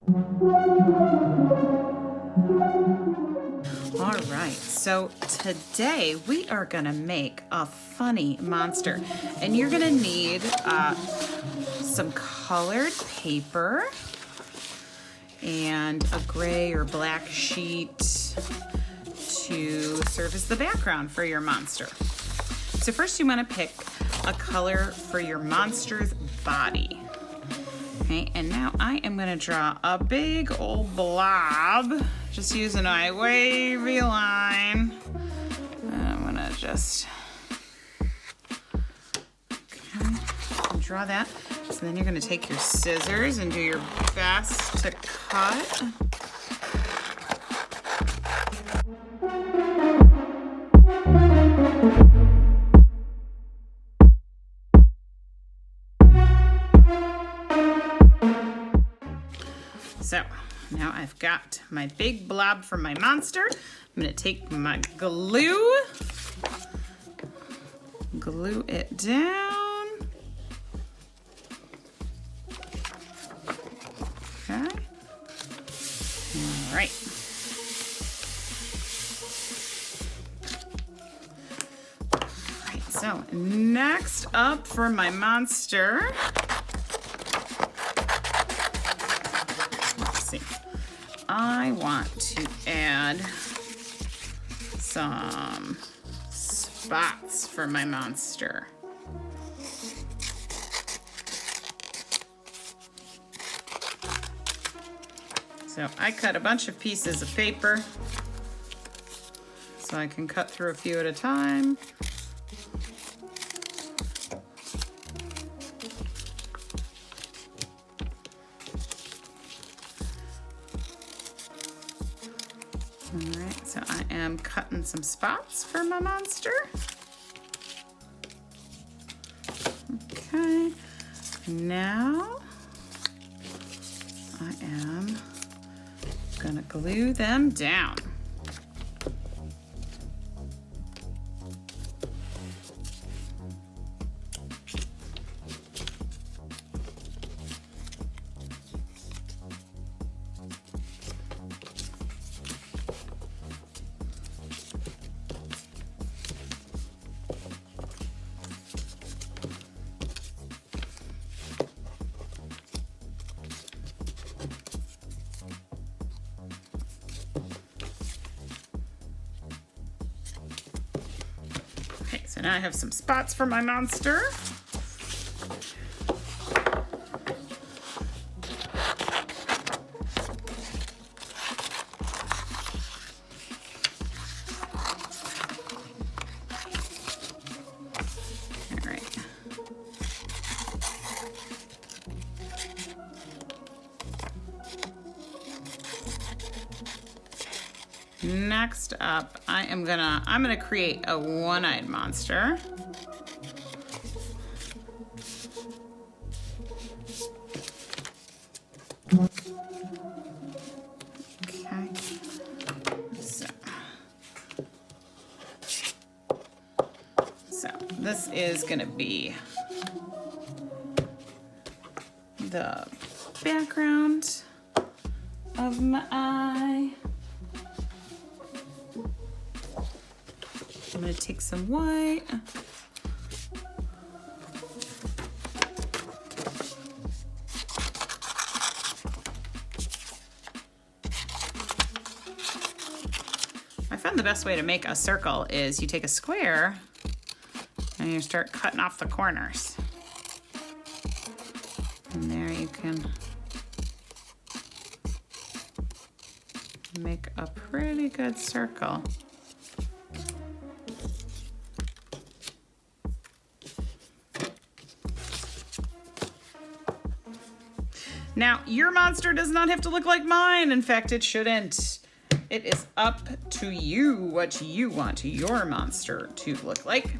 All right, so today we are gonna make a funny monster, and you're gonna need some colored paper and a gray or black sheet to serve as the background for your monster. So first you want to pick a color for your monster's body. Okay, and now I am going to draw a big old blob, just using my wavy line. And I'm going to just draw that. So then you're going to take your scissors and do your best to cut. So now I've got my big blob for my monster. I'm going to take my glue, glue it down. Okay. All right. All right, so next up for my monster, let's see, I want to add some spots for my monster. So I cut a bunch of pieces of paper so I can cut through a few at a time. All right, so I am cutting some spots for my monster. Okay, now I am gonna glue them down. So now I have some spots for my monster. All right. Next up, I'm gonna create a one-eyed monster. Okay. So this is gonna be the background of my eye. I'm going to take some white. I found the best way to make a circle is you take a square and you start cutting off the corners. And there you can make a pretty good circle. Now, your monster does not have to look like mine. In fact, it shouldn't. It is up to you what you want your monster to look like.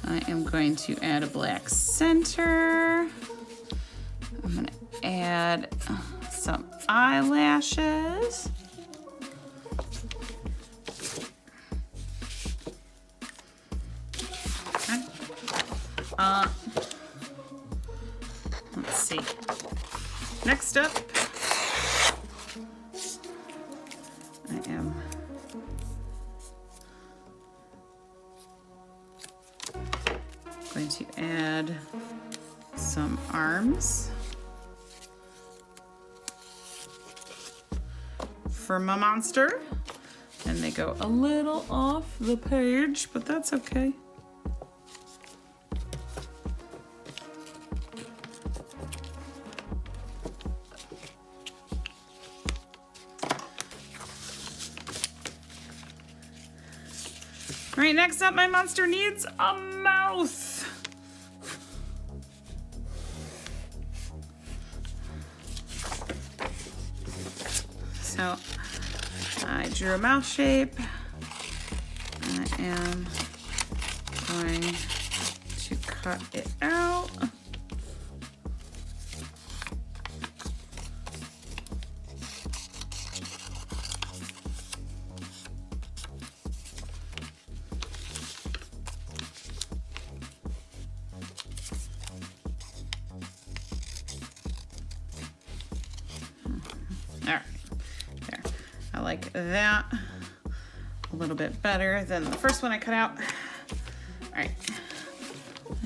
I am going to add a black center. I'm going to add some eyelashes. Let's see. Next up, I am going to add some arms for my monster. And they go a little off the page, but that's okay. All right, next up, my monster needs a mouth. So I drew a mouth shape. I am going to cut it out. All right, there. I like that a little bit better than the first one I cut out. All right,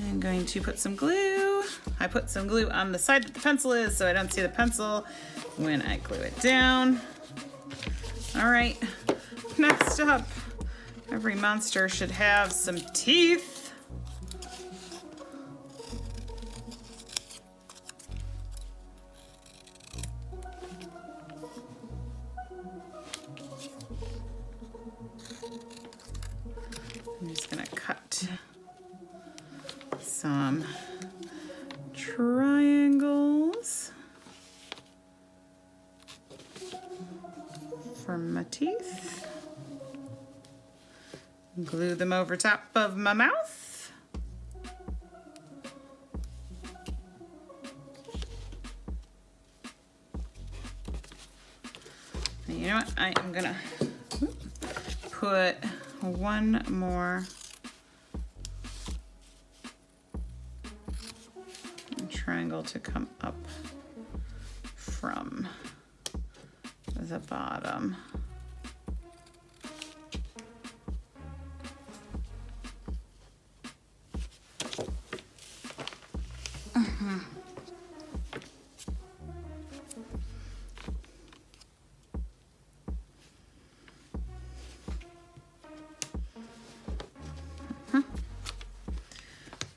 I'm going to put some glue. I put some glue on the side that the pencil is so I don't see the pencil when I glue it down. All right, next up, every monster should have some teeth. I'm just gonna cut some triangles for my teeth. Glue them over top of my mouth. And you know what? I am gonna put one more triangle to come up from the bottom.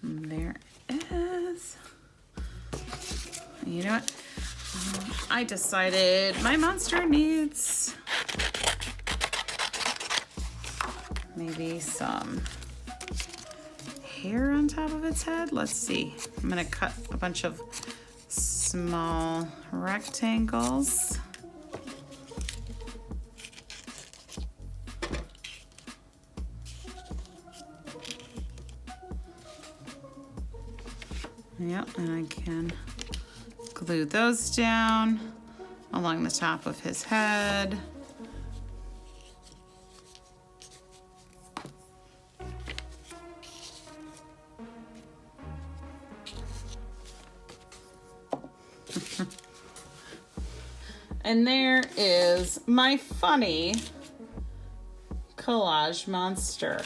There it is. You know what? I decided my monster needs maybe some hair on top of its head. Let's see. I'm gonna cut a bunch of small rectangles. Yep, and I can glue those down along the top of his head. And there is my funny collage monster.